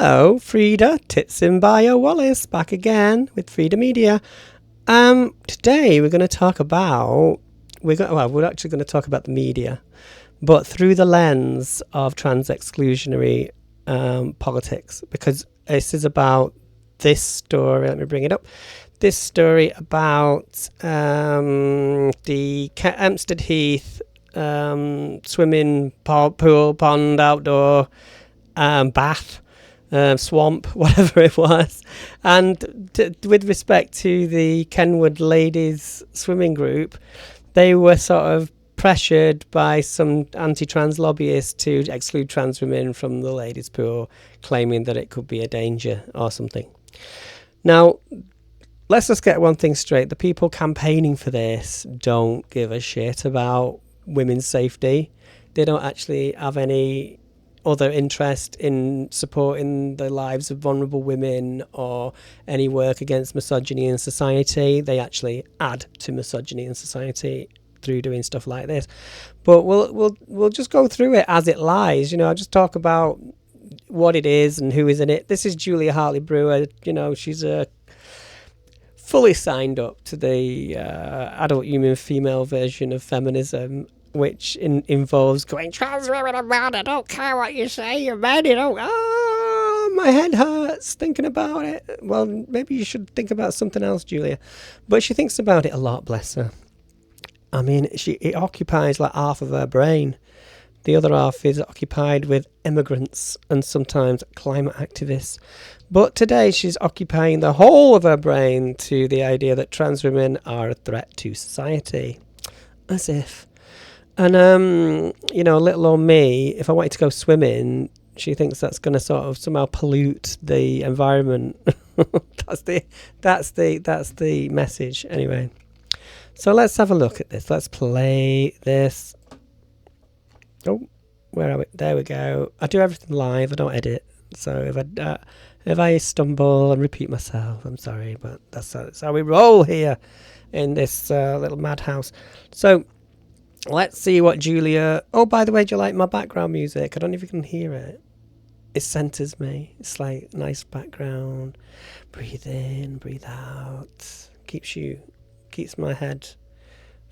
Hello, Frida Titsinbayo Wallace, back again with Frida Media. Today we're going to talk about, we're actually going to talk about the media, but through the lens of trans-exclusionary politics, because this is about this story. Let me bring it up. This story about the Hampstead Heath swimming pool, pond, outdoor bath, swamp, whatever it was. And with respect to the Kenwood ladies swimming group, they were sort of pressured by some anti-trans lobbyists to exclude trans women from the ladies pool, claiming that it could be a danger or something. Now, let's just get one thing straight. The people campaigning for this don't give a shit about women's safety. They don't actually have any other interest in supporting the lives of vulnerable women or any work against misogyny in society. They actually add to misogyny in society through doing stuff like this. But we'll just go through it as it lies. You know, I'll just talk about what it is and who is in it. This is Julia Hartley-Brewer. You know, she's fully signed up to the adult human female version of feminism, which involves going, trans women are mad, I don't care what you say, you're mad, you don't, my head hurts thinking about it. Well, maybe you should think about something else, Julia. But she thinks about it a lot, bless her. I mean, it occupies like half of her brain. The other half is occupied with immigrants and sometimes climate activists. But today she's occupying the whole of her brain to the idea that trans women are a threat to society. As if. And, you know, little old me, if I wanted to go swimming, she thinks that's going to sort of somehow pollute the environment. That's the message. Anyway, so let's have a look at this. Let's play this. Oh, where are we? There we go. I do everything live. I don't edit. So if I stumble and repeat myself, I'm sorry, but that's how we roll here in this little madhouse. So let's see what Julia... Oh, by the way, do you like my background music? I don't know if you can hear it. It centers me. It's like nice background. Breathe in, breathe out. Keeps my head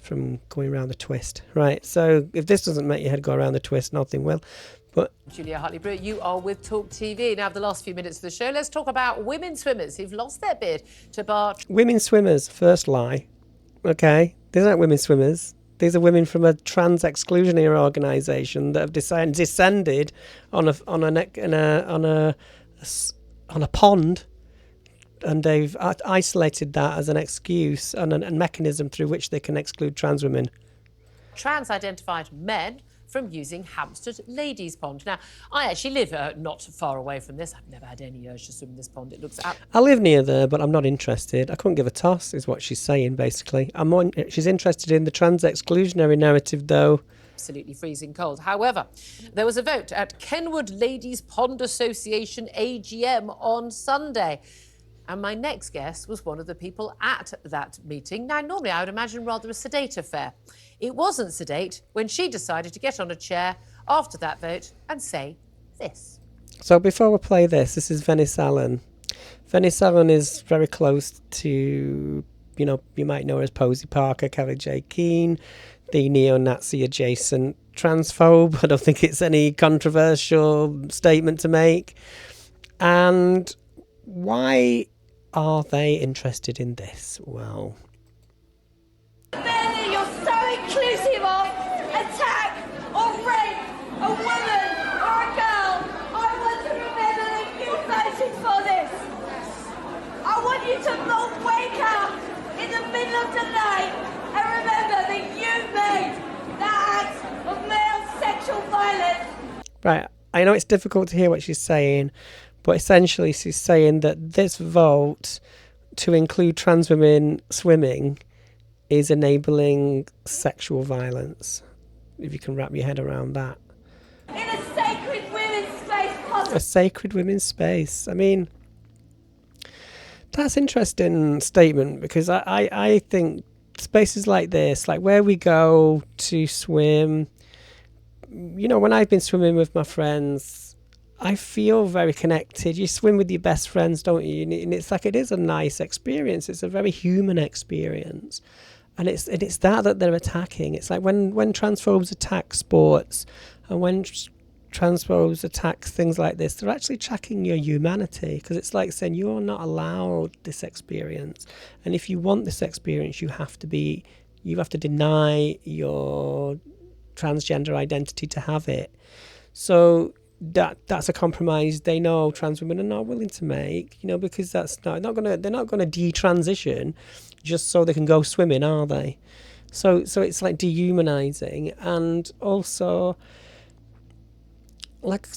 from going around the twist. Right, so if this doesn't make your head go around the twist, nothing will. But Julia Hartley-Brewer, you are with Talktv. Now, for the last few minutes of the show, let's talk about women swimmers who've lost their bid to bar... Women swimmers, first lie. Okay, these aren't women swimmers. These are women from a trans-exclusionary organisation that have descended on a pond, and they've isolated that as an excuse and a mechanism through which they can exclude trans women. Trans-identified men from using Hampstead Ladies Pond. Now, I actually live not far away from this. I've never had any urge to swim in this pond. It looks... I live near there, but I'm not interested. I couldn't give a toss, is what she's saying, basically. She's interested in the trans-exclusionary narrative, though. Absolutely freezing cold. However, there was a vote at Kenwood Ladies Pond Association AGM on Sunday. And my next guest was one of the people at that meeting. Now, normally I would imagine rather a sedate affair. It wasn't sedate when she decided to get on a chair after that vote and say this. So before we play this is Vennice Allan. Vennice Allan is very close to, you know, you might know her as Posey Parker, Kelly J. Keane, the neo-Nazi adjacent transphobe. I don't think it's any controversial statement to make. And why are they interested in this? Well, Benny, you're so inclusive of attack or rape a woman or a girl. I want to remember that you voted for this. I want you to not wake up in the middle of the night and remember that you made that act of male sexual violence. Right, I know it's difficult to hear what she's saying, but essentially she's saying that this vote to include trans women swimming is enabling sexual violence, if you can wrap your head around that. In a sacred women's space possible. A sacred women's space. I mean, that's an interesting statement, because I think spaces like this, like where we go to swim, you know, when I've been swimming with my friends, I feel very connected. You swim with your best friends, don't you? And it's like, it is a nice experience. It's a very human experience. And it's that they're attacking. It's like when transphobes attack sports and when transphobes attack things like this, they're actually attacking your humanity, because it's like saying you're not allowed this experience. And if you want this experience, you have to deny your transgender identity to have it. So that's a compromise they know trans women are not willing to make, because they're not gonna detransition just so they can go swimming, are they? So it's like dehumanizing. And also, like,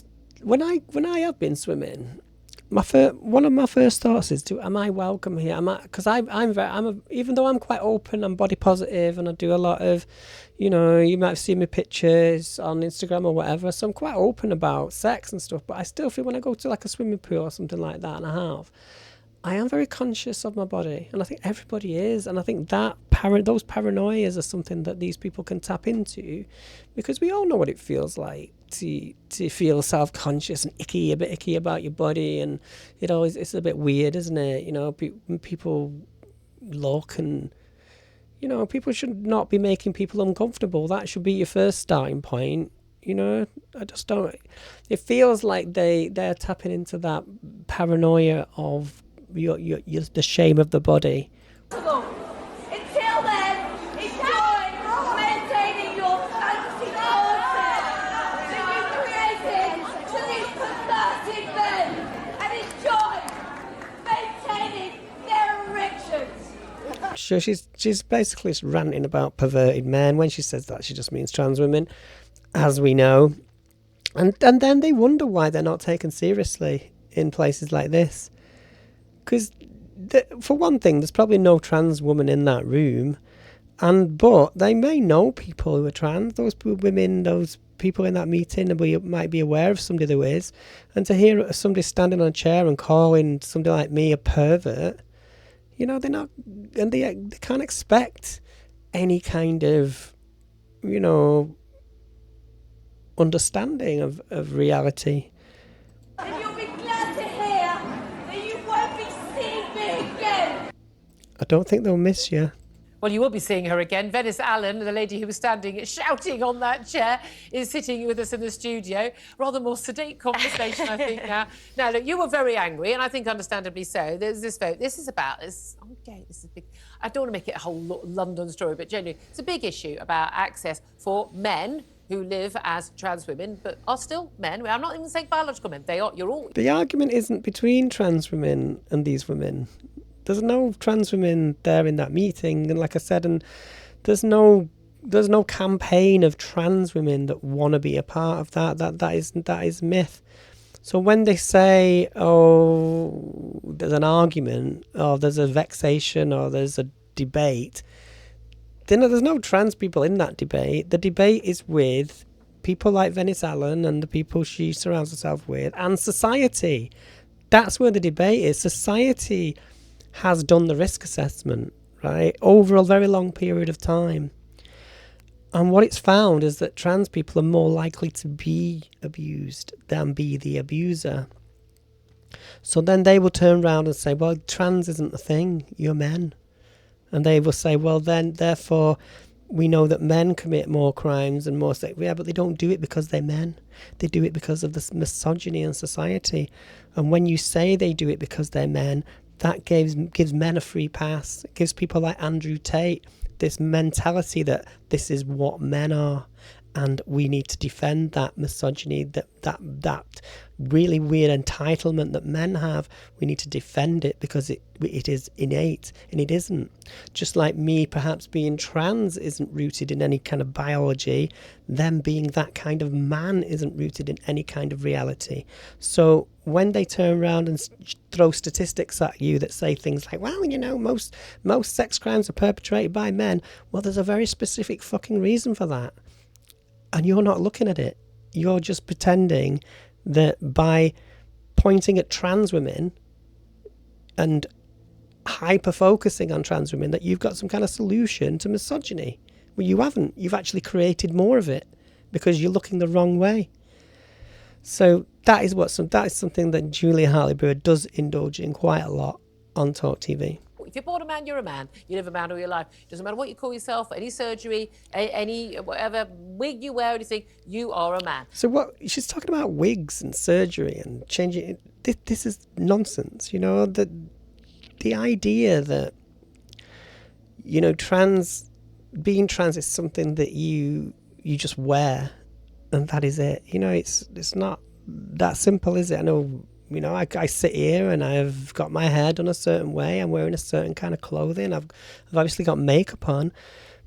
when I have been swimming, one of my first thoughts is, am I welcome here? Because even though I'm quite open, I'm body positive, and I do a lot of, you might have seen my pictures on Instagram or whatever, so I'm quite open about sex and stuff, but I still feel when I go to like a swimming pool or something like that, and I am very conscious of my body, and I think everybody is, and I think that those paranoias are something that these people can tap into, because we all know what it feels like to feel self-conscious and a bit icky about your body, and it's a bit weird, isn't it? People look, and people should not be making people uncomfortable. That should be your first starting point. I just don't. It feels like they're tapping into that paranoia of your the shame of the body. Until then, enjoy maintaining your fancy content that you created to these pathetic men, and enjoy maintaining their erections. So she's basically ranting about perverted men. When she says that, she just means trans women, as we know. And then they wonder why they're not taken seriously in places like this. Because, for one thing, there's probably no trans woman in that room, but they may know people who are trans. Those women, those people in that meeting, might be aware of somebody who is. And to hear somebody standing on a chair and calling somebody like me a pervert, they're not, and they can't expect any kind of, understanding of reality. And you'll be glad to hear that you won't be seeing me again. I don't think they'll miss you. Well, you will be seeing her again. Vennice Allan, the lady who was standing shouting on that chair, is sitting with us in the studio. Rather more sedate conversation, I think, now. Now, look, you were very angry, and I think understandably so. There's this vote. This is about this. Okay, this is big. I don't want to make it a whole London story, but genuinely, it's a big issue about access for men who live as trans women, but are still men. I'm not even saying biological men. You're all. The argument isn't between trans women and these women. There's no trans women there in that meeting, and like I said, and there's no campaign of trans women that want to be a part of that. That is myth. So when they say, oh, there's an argument, or there's a vexation, or there's a debate, then there's no trans people in that debate. The debate is with people like Vennice Allan and the people she surrounds herself with, and society. That's where the debate is. Society has done the risk assessment, right, over a very long period of time. And what it's found is that trans people are more likely to be abused than be the abuser. So then they will turn around and say, well, trans isn't the thing, you're men. And they will say, well, then, therefore, we know that men commit more crimes and more sex. Yeah, but they don't do it because they're men. They do it because of this misogyny in society. And when you say they do it because they're men, that gives men a free pass. It gives people like Andrew Tate this mentality that this is what men are, and we need to defend that misogyny, that really weird entitlement that men have. We need to defend it because it is innate, and it isn't. Just like me perhaps being trans isn't rooted in any kind of biology, them being that kind of man isn't rooted in any kind of reality. So when they turn around and throw statistics at you that say things like, well, most sex crimes are perpetrated by men, well, there's a very specific fucking reason for that. And you're not looking at it. You're just pretending that by pointing at trans women and hyper-focusing on trans women, that you've got some kind of solution to misogyny. Well, you haven't. You've actually created more of it because you're looking the wrong way. So that is something that Julia Hartley-Bird does indulge in quite a lot on Talk TV. If you're born a man, you're a man. You live a man all your life. Doesn't matter what you call yourself, any surgery, any whatever wig you wear, anything, you are a man. So what she's talking about wigs and surgery and changing. This is nonsense. You know, the idea that, you know, being trans is something that you just wear, and that is it. You know, it's not that simple, is it? I know. You know, I sit here and I've got my hair done a certain way. I'm wearing a certain kind of clothing. I've obviously got makeup on.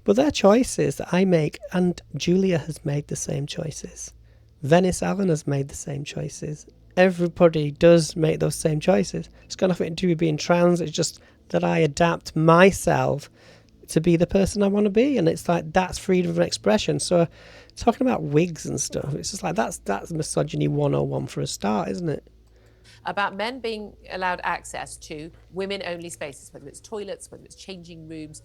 But they're choices that I make. And Julia has made the same choices. Vennice, Allan has made the same choices. Everybody does make those same choices. It's got nothing to do with being trans. It's just that I adapt myself to be the person I want to be. And it's like, that's freedom of expression. So talking about wigs and stuff, it's just like, that's misogyny 101 for a start, isn't it? About men being allowed access to women-only spaces, whether it's toilets, whether it's changing rooms,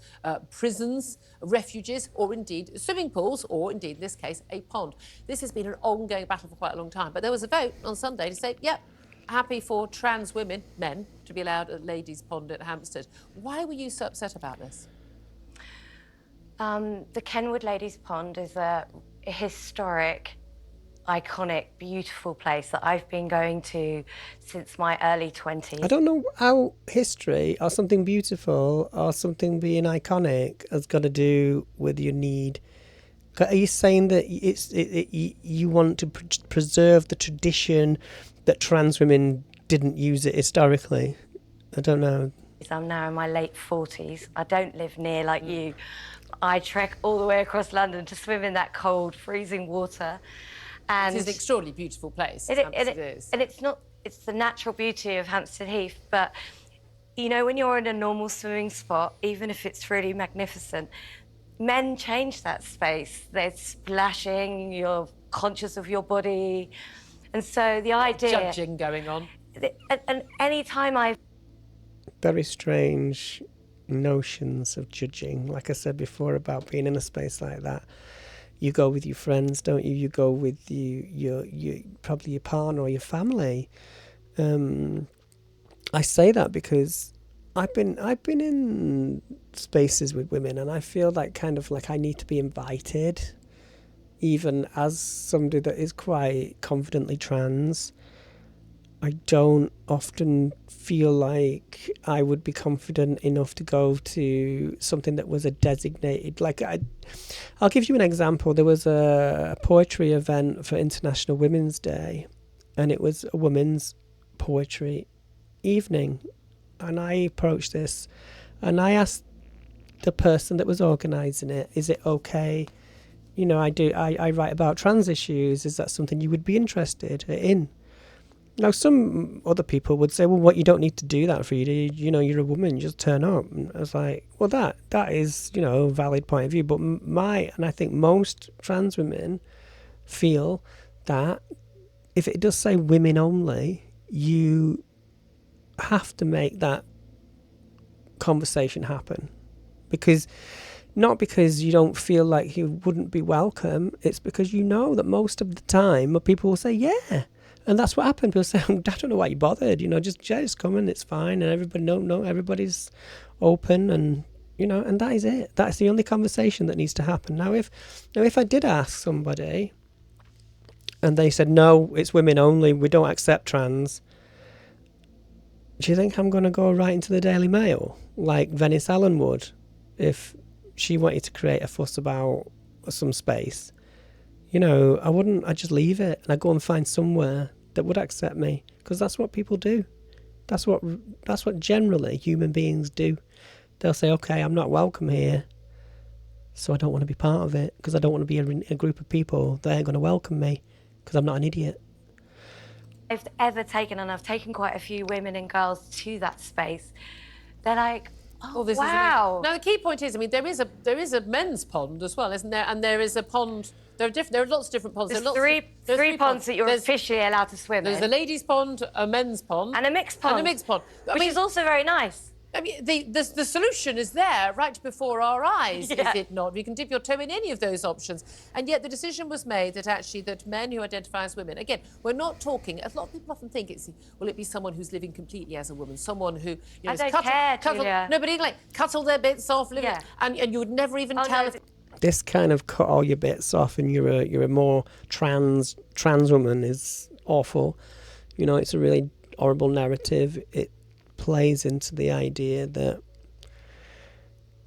prisons, refuges, or indeed swimming pools, or indeed, in this case, a pond. This has been an ongoing battle for quite a long time. But there was a vote on Sunday to say, yep, happy for trans men, to be allowed at ladies' pond at Hampstead. Why were you so upset about this? The Kenwood Ladies' Pond is a historic, iconic, beautiful place that I've been going to since my early 20s. I don't know how history or something beautiful or something being iconic has got to do with your need. Are you saying that you want to preserve the tradition that trans women didn't use it historically? I don't know. I'm now in my late 40s. I don't live near like you. I trek all the way across London to swim in that cold, freezing water. And it is an extraordinarily beautiful place. And it's the natural beauty of Hampstead Heath, but you know, when you're in a normal swimming spot, even if it's really magnificent, men change that space. They're splashing, you're conscious of your body. And so the idea... Judging going on. And any time I... Very strange notions of judging. Like I said before about being in a space like that. You go with your friends, don't you? You go with your probably your partner or your family. I say that because I've been in spaces with women, and I feel like kind of like I need to be invited, even as somebody that is quite confidently trans. I don't often feel like I would be confident enough to go to something that was a designated, like I'll give you an example. There was a poetry event for International Women's Day, and it was a women's poetry evening. And I approached this and I asked the person that was organising it, is it okay? You know, I write about trans issues. Is that something you would be interested in? Now, some other people would say, well, what, you don't need to do that, Frida. You know, you're a woman, just turn up. And I was like, well, that is, you know, a valid point of view. But and I think most trans women feel that if it does say women only, you have to make that conversation happen. Not because you don't feel like you wouldn't be welcome. It's because you know that most of the time people will say, yeah. And that's what happened. People say, I don't know why you bothered, you know, just come and it's fine. And everybody, no, everybody's open, and, you know, and that is it. That's the only conversation that needs to happen. Now, if I did ask somebody and they said, no, it's women only, we don't accept trans, do you think I'm going to go right into the Daily Mail like Vennice Allan would if she wanted to create a fuss about some space? You know, I wouldn't. I'd just leave it and I'd go and find somewhere that would accept me, because that's what people do. That's what generally human beings do. They'll say, okay, I'm not welcome here, so I don't want to be part of it, because I don't want to be in a group of people that ain't going to welcome me, because I'm not an idiot. I've ever taken, and I've taken quite a few women and girls to that space, they're like, oh, this wow. Now, the key point is, I mean, there is a men's pond as well, isn't there? And there is a pond. There are lots of different ponds. There's three ponds that you're officially allowed to swim in. There's the ladies' pond, a men's pond, and a mixed pond. Which is also very nice. I mean, the solution is there right before our eyes, Yeah. is it not? You can dip your toe in any of those options. And yet the decision was made that actually that men who identify as women, again, we're not talking, a lot of people often think it's, will it be someone who's living completely as a woman, someone who, I is don't care, Julia. nobody like cut all their bits off, living, Yeah. and you would never even Oh, tell no, if This kind of cut all your bits off and you're a more trans woman is awful. You know, it's a really horrible narrative. It plays into the idea that,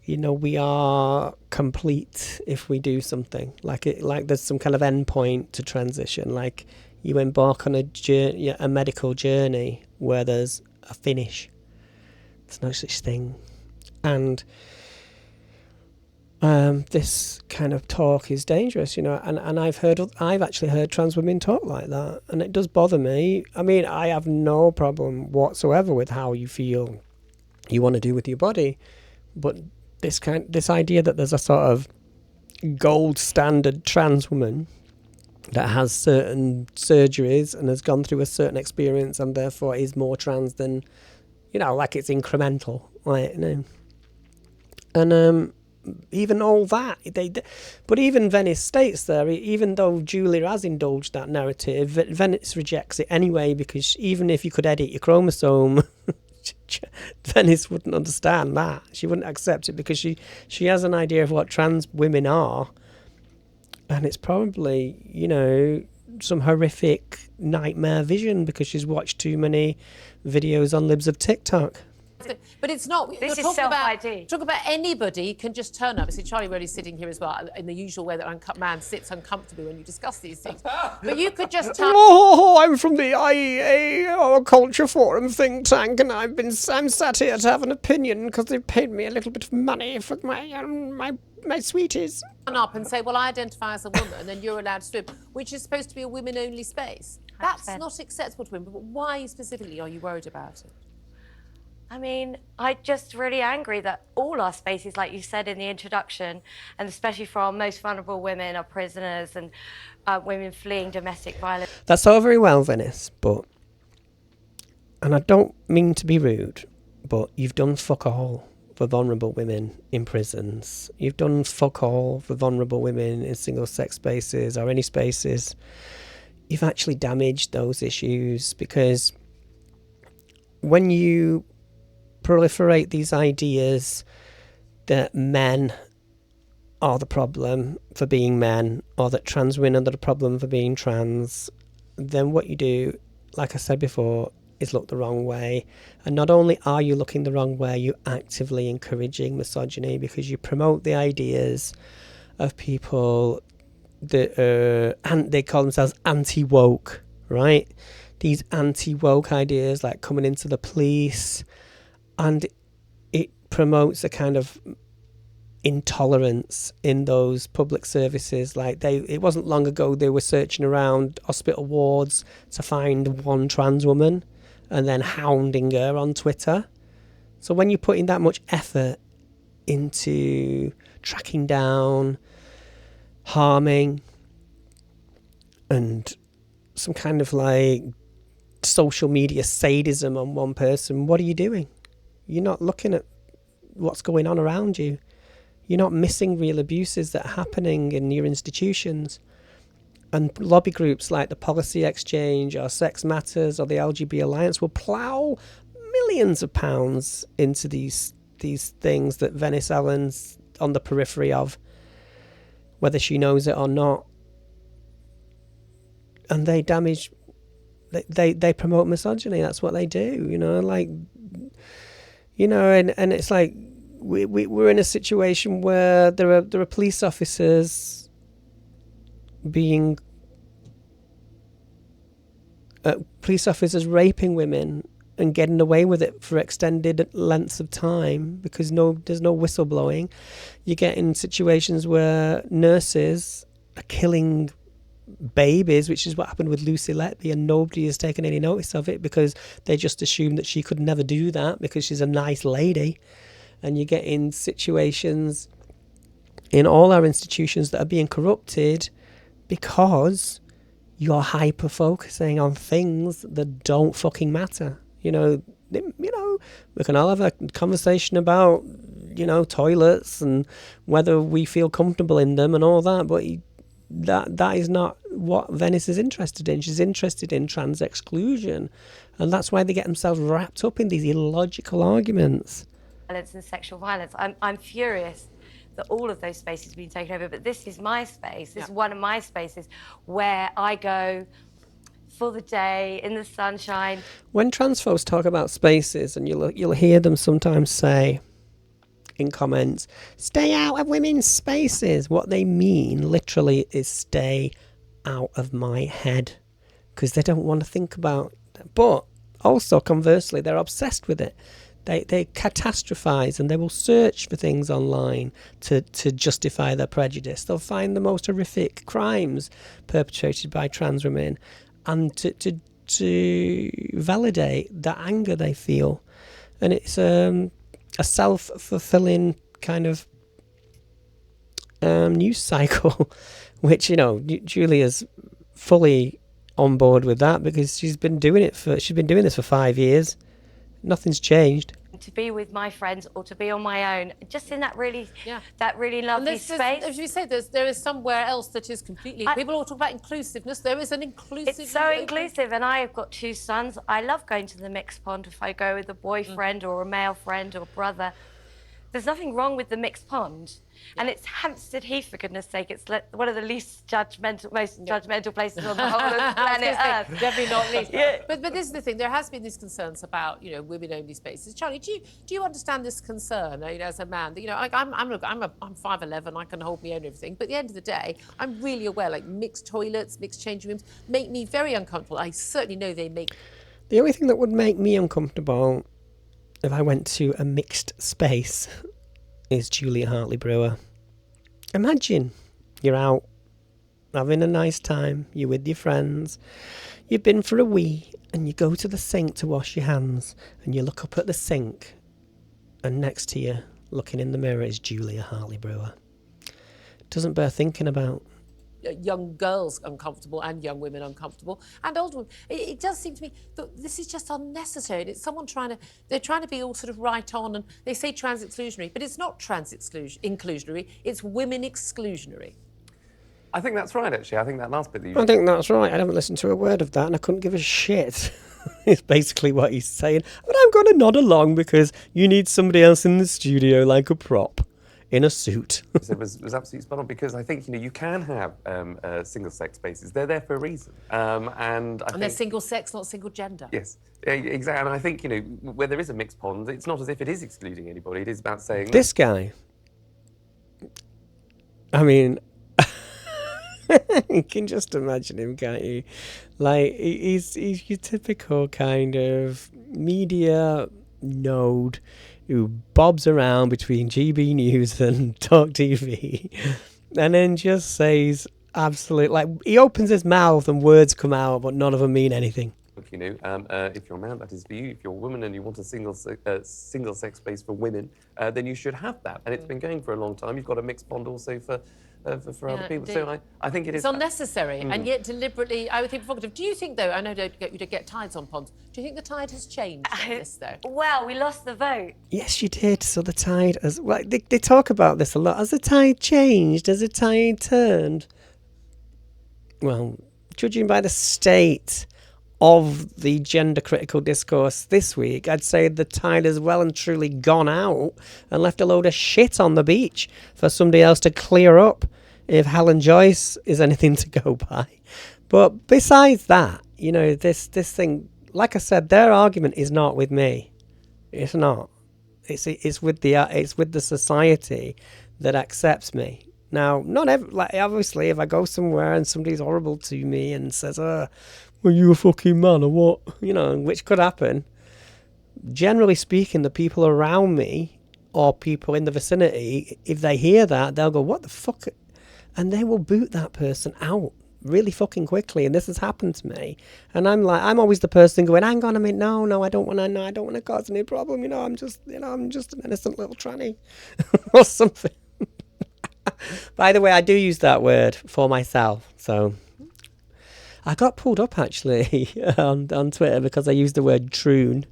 you know, we are complete if we do something. Like there's some kind of end point to transition. Like you embark on a journey, a medical journey where there's a finish. There's no such thing. And this kind of talk is dangerous, you know, and I've actually heard trans women talk like that, and it does bother me. I mean, I have no problem whatsoever with how you feel you want to do with your body, but this idea that there's a sort of gold standard trans woman that has certain surgeries and has gone through a certain experience and therefore is more trans than, you know, like it's incremental, like, you know. And even all that, but even Vennice states there, even though Julia has indulged that narrative, Vennice rejects it anyway, because even if you could edit your chromosome, Vennice wouldn't understand that. She wouldn't accept it because she has an idea of what trans women are, and it's probably, you know, some horrific nightmare vision because she's watched too many videos on libs of TikTok. But it's not. This you're is talking self-ID. Talk about anybody can just turn up. See, Charlie Rowley's sitting here as well, in the usual way that a man sits uncomfortably when you discuss these things. But you could just turn. Oh, I'm from the IEA or Culture Forum think tank, and I'm sat here to have an opinion because they've paid me a little bit of money for my sweeties. Up and say, well, I identify as a woman, and you're allowed to swim, which is supposed to be a women-only space. That's 100%. not acceptable to women. But why specifically are you worried about it? I mean, I'm just really angry that all our spaces, like you said in the introduction, and especially for our most vulnerable women, our prisoners and women fleeing domestic violence. That's all very well, Vennice, but, and I don't mean to be rude, but you've done fuck all for vulnerable women in prisons. You've done fuck all for vulnerable women in single-sex spaces or any spaces. You've actually damaged those issues, because when you proliferate these ideas that men are the problem for being men, or that trans women are the problem for being trans, then what you do, like I said before, is look the wrong way. And not only are you looking the wrong way, you're actively encouraging misogyny, because you promote the ideas of people that and they call themselves anti-woke, right? These anti-woke ideas, like coming into the police, and it promotes a kind of intolerance in those public services. Like it wasn't long ago they were searching around hospital wards to find one trans woman and then hounding her on Twitter. So when you're putting that much effort into tracking down, harming, and some kind of like social media sadism on one person, what are you doing? You're not looking at what's going on around you. You're not missing real abuses that are happening in your institutions. And lobby groups like the Policy Exchange or Sex Matters or the LGB Alliance will plough millions of pounds into these things that Vennice Allan's on the periphery of, whether she knows it or not. And they damage, they promote misogyny. That's what they do, you know, like, you know, and it's like we're in a situation where there are police officers being raping women and getting away with it for extended lengths of time because there's no whistleblowing. You get in situations where nurses are killing babies, which is what happened with Lucy Letby, and nobody has taken any notice of it because they just assume that she could never do that because she's a nice lady. And you get in situations in all our institutions that are being corrupted because you're hyper focusing on things that don't fucking matter. You know, we can all have a conversation about, toilets and whether we feel comfortable in them and all that, but that is not what Vennice is interested in. She's interested in trans exclusion, and that's why they get themselves wrapped up in these illogical arguments. Violence and sexual violence. I'm furious that all of those spaces have been taken over, but this is my space. This is one of my spaces where I go for the day in the sunshine. When trans folks talk about spaces, and you'll hear them sometimes say in comments, "Stay out of women's spaces," what they mean literally is stay out of my head, because they don't want to think about it. But also conversely, they're obsessed with it. They catastrophize, and they will search for things online to justify their prejudice. They'll find the most horrific crimes perpetrated by trans women, and to validate that anger they feel. And it's a self-fulfilling kind of news cycle, which, Julia's fully on board with that, because she's been doing this for 5 years. Nothing's changed. To be with my friends or to be on my own, just in that really lovely space. As you say, there is somewhere else that is completely. People all talk about inclusiveness. There is an inclusive. It's so inclusive, and I have got 2 sons. I love going to the mixed pond if I go with a boyfriend or a male friend or brother. There's nothing wrong with the mixed pond. And it's Hampstead Heath, for goodness sake. It's one of the least judgmental, most judgmental places on the whole of the planet Earth. Definitely not least. But this is the thing. There has been these concerns about, women-only spaces. Charlie, do you understand this concern? As a man, I'm 5'11", I can hold my own and everything. But at the end of the day, I'm really aware, like mixed toilets, mixed changing rooms, make me very uncomfortable. I certainly know they make. The only thing that would make me uncomfortable if I went to a mixed space is Julia Hartley-Brewer. Imagine you're out having a nice time, you're with your friends, you've been for a wee, and you go to the sink to wash your hands, and you look up at the sink, and next to you, looking in the mirror, is Julia Hartley-Brewer. Doesn't bear thinking about. Young girls uncomfortable and young women uncomfortable and older women. It does seem to me that this is just unnecessary. It's someone they're trying to be all sort of right on, and they say trans-exclusionary, but it's not trans-inclusionary, it's women exclusionary. I think that's right, actually. I think that last bit that you... I think that's right. I haven't listened to a word of that, and I couldn't give a shit. It's basically what he's saying. But I'm going to nod along because you need somebody else in the studio like a prop. In a suit. It was absolutely spot on, because I think, you can have single-sex spaces. They're there for a reason. And they're single-sex, not single-gender. Yes, exactly. And I think, where there is a mixed pond, it's not as if it is excluding anybody. It is about saying... This guy, I mean, you can just imagine him, can't you? Like, he's your typical kind of media node who bobs around between GB News and Talktv, and then just says absolute, like, he opens his mouth and words come out, but none of them mean anything. If you're a man, that is for you. If you're a woman and you want a single-sex space for women, then you should have that. And it's been going for a long time. You've got a mixed pond also for other people. So I think it is... It's unnecessary and yet deliberately, I would think, provocative. Do you think, though, I know you don't get tides on ponds, do you think the tide has changed on this, though? Well, we lost the vote. Yes, you did. So the tide has... Well, they talk about this a lot. Has the tide changed? Has the tide turned? Well, judging by the state of the gender critical discourse this week, I'd say the tide has well and truly gone out and left a load of shit on the beach for somebody else to clear up, if Helen Joyce is anything to go by. But besides that, this thing, like I said, their argument is not with me. It's not. It's with the society that accepts me. Now, not obviously, if I go somewhere and somebody's horrible to me and says, "Were you a fucking man or what?" Which could happen. Generally speaking, the people around me or people in the vicinity, if they hear that, they'll go, "What the fuck?" And they will boot that person out really fucking quickly. And this has happened to me. And I'm always the person going, "Hang on a minute, no, I don't want to cause any problem. I'm just an innocent little tranny," or something. By the way, I do use that word for myself, so I got pulled up actually on Twitter because I used the word troon,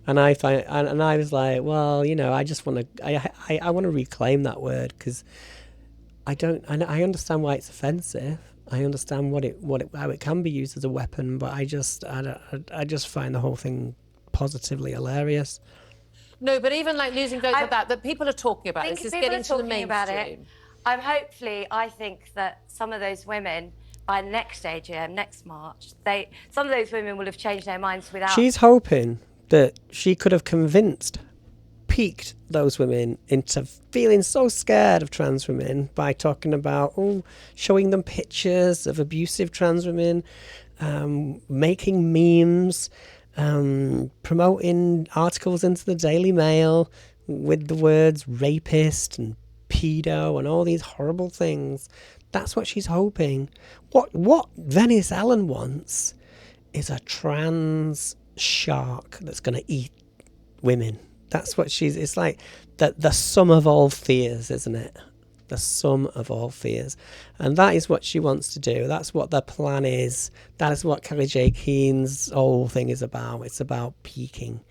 And I was like, well, you know, I just want to, I want to reclaim that word, because I understand why it's offensive. I understand how it can be used as a weapon, but I just find the whole thing positively hilarious. No, but even like losing votes like that people are talking about this, is getting to the mainstream. I think that some of those women, by next AGM, next March, some of those women will have changed their minds without... She's hoping that she could have piqued those women into feeling so scared of trans women by talking about, showing them pictures of abusive trans women, making memes, promoting articles into the Daily Mail with the words rapist and pedo and all these horrible things. That's what she's hoping. What Vennice Allan wants is a trans shark that's going to eat women. That's what it's like the sum of all fears, isn't it? The sum of all fears. And that is what she wants to do. That's what their plan is. That is what Kelly J. Keen's whole thing is about. It's about peaking.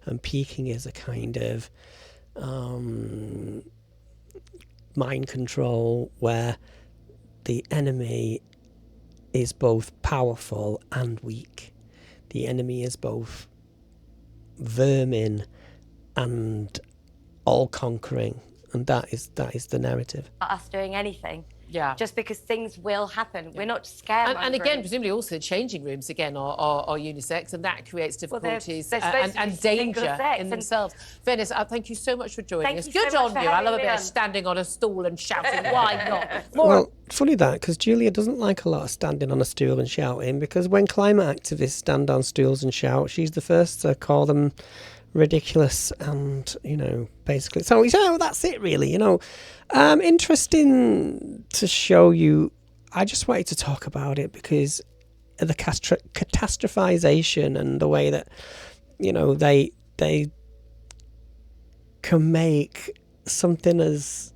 And peaking is a kind of mind control where the enemy is both powerful and weak. The enemy is both vermin and all-conquering, and that is the narrative. Us doing anything. Yeah. Just because things will happen. We're not scared. And again, presumably also changing rooms again are unisex, and that creates difficulties and danger in themselves. Vennice, thank you so much for joining us. Good on you. I love a bit of standing on a stool and shouting. Why not? Well, funny that, because Julia doesn't like a lot of standing on a stool and shouting, because when climate activists stand on stools and shout, she's the first to call them ridiculous and, you know, basically. So that's it, really, you know. Interesting to show you. I just wanted to talk about it because of the catastrophization and the way that, you know, they can make something as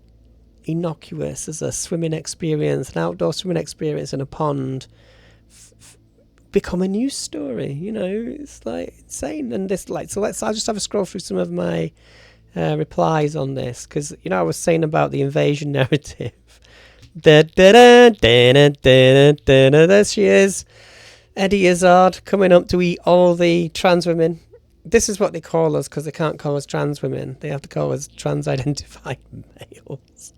innocuous as a swimming experience, an outdoor swimming experience in a pond, become a news story. You know, it's like insane. And this, like, so I'll just have a scroll through some of my replies on this, because, you know, I was saying about the invasion narrative. There she is, Eddie Izzard, coming up to eat all the trans women. This is what they call us, because they can't call us trans women. They have to call us trans-identified males,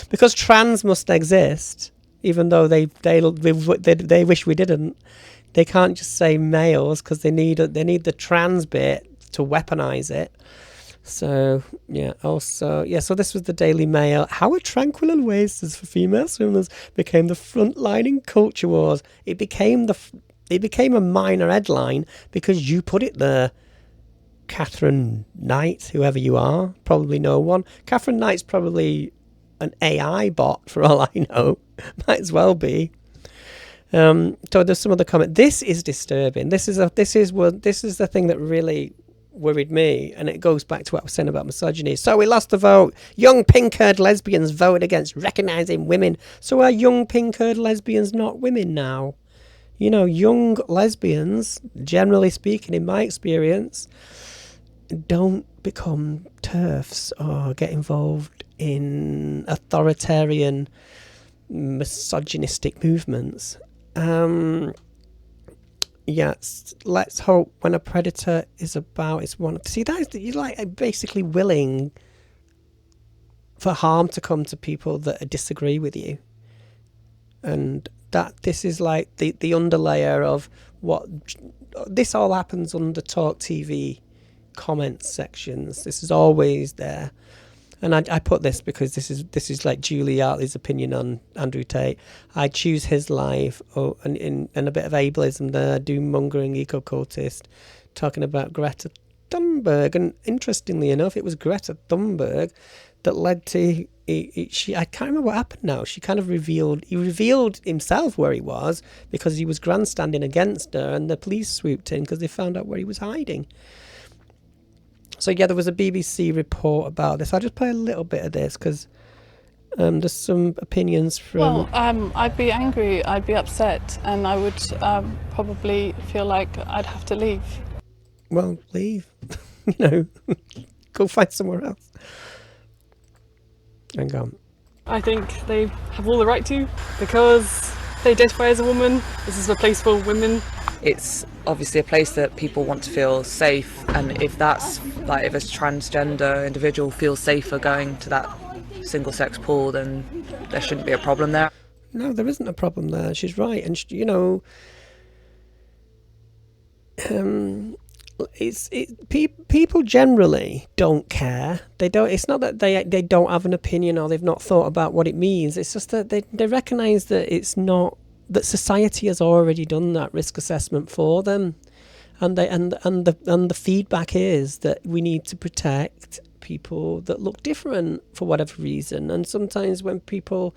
because trans must exist, even though they wish we didn't. They can't just say males, because they need the trans bit to weaponize it. So, yeah, also, yeah, so this was the Daily Mail. How a tranquil oasis for female swimmers became the front-lining culture wars. It became a minor headline because you put it there. Catherine Knight, whoever you are, probably no one. Catherine Knight's probably an AI bot, for all I know. Might as well be. So there's some other comment. This is disturbing. This is the thing that really worried me, and it goes back to what I was saying about misogyny. So we lost the vote. Young pink-haired lesbians voted against recognising women. So are young pink-haired lesbians not women now? You know, young lesbians, generally speaking, in my experience, don't become TERFs or get involved in authoritarian, misogynistic movements. Yes, let's hope when a predator is about its one. See, that is, you're like basically willing for harm to come to people that disagree with you, and that this is like the underlayer of what this all happens under Talktv comment sections. This is always there. And I put this because this is like Julie Hartley's opinion on Andrew Tate. I choose his life, and a bit of ableism there, doom-mongering eco-cultist, talking about Greta Thunberg. And interestingly enough, it was Greta Thunberg that led to... I can't remember what happened now. He revealed himself where he was because he was grandstanding against her, and the police swooped in because they found out where he was hiding. So, yeah, there was a BBC report about this. I'll just play a little bit of this because there's some opinions from... Well, I'd be angry, I'd be upset, and I would probably feel like I'd have to leave. Well, leave. go find somewhere else. Hang on. I think they have all the right to, because they identify as a woman. This is a place for women. It's obviously a place that people want to feel safe, and if that's like, if a transgender individual feels safer going to that single sex pool, then there shouldn't be a problem there. No, there isn't a problem there. She's right, and people generally don't care. They don't. It's not that they don't have an opinion or they've not thought about what it means. It's just that they recognise that it's not, that society has already done that risk assessment for them, and the feedback is that we need to protect people that look different for whatever reason. And sometimes when people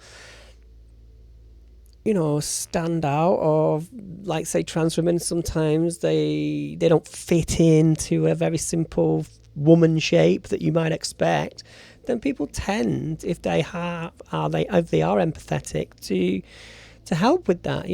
stand out, or like say trans women, sometimes they don't fit into a very simple woman shape that you might expect, then people tend, if they are empathetic, to help with that,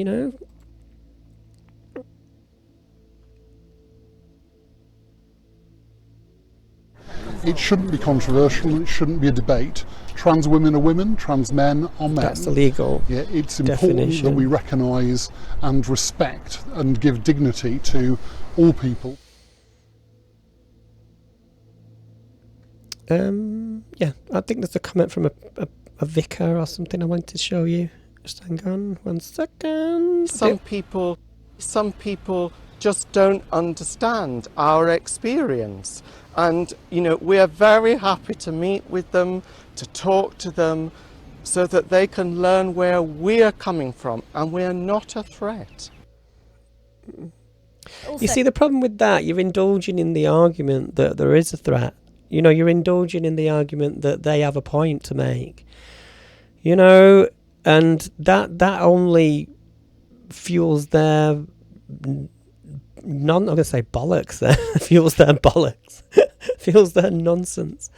It shouldn't be controversial, it shouldn't be a debate. Trans women are women, trans men are men. That's the legal it's definition. important that we recognise and respect and give dignity to all people. I think there's a comment from a vicar or something I wanted to show you. Just hang on 1 second. Some people just don't understand our experience. And, we are very happy to meet with them, to talk to them, so that they can learn where we're coming from, and we're not a threat. Also, you see, the problem with that, you're indulging in the argument that there is a threat. You're indulging in the argument that they have a point to make. And that only fuels their I'm going to say bollocks there. Fuels their bollocks. Fuels their nonsense.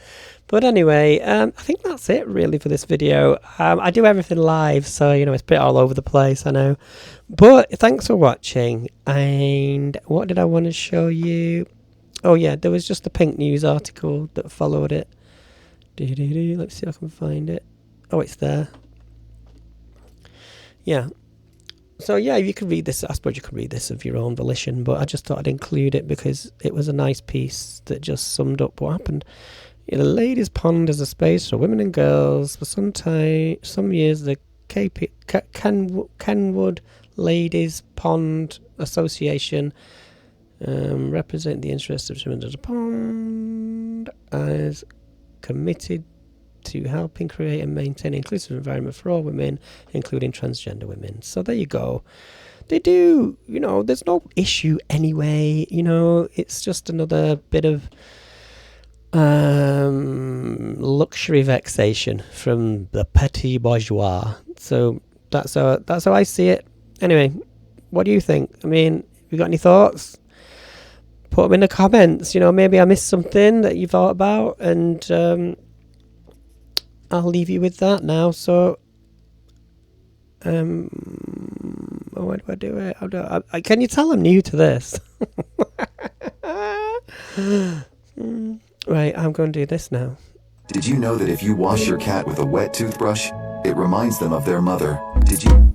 But anyway, I think that's it really for this video. I do everything live, so it's a bit all over the place, I know. But thanks for watching. And what did I want to show you? Oh yeah, there was just a PinkNews article that followed it. Let's see if I can find it. Oh, it's there. Yeah. So yeah, you could read this. I suppose you could read this of your own volition, but I just thought I'd include it because it was a nice piece that just summed up what happened. The ladies' pond is a space for women and girls. For some years, the Kenwood Ladies Pond Association represent the interests of women at the pond, as committed to helping create and maintain an inclusive environment for all women, including transgender women. So there you go. They do, there's no issue anyway. It's just another bit of luxury vexation from the petit bourgeois. So that's how I see it. Anyway, what do you think? I mean, you got any thoughts? Put them in the comments. Maybe I missed something that you thought about, and I'll leave you with that now. So, where do I do it? Can you tell I'm new to this? Right, I'm going to do this now. Did you know that if you wash your cat with a wet toothbrush, it reminds them of their mother? Did you?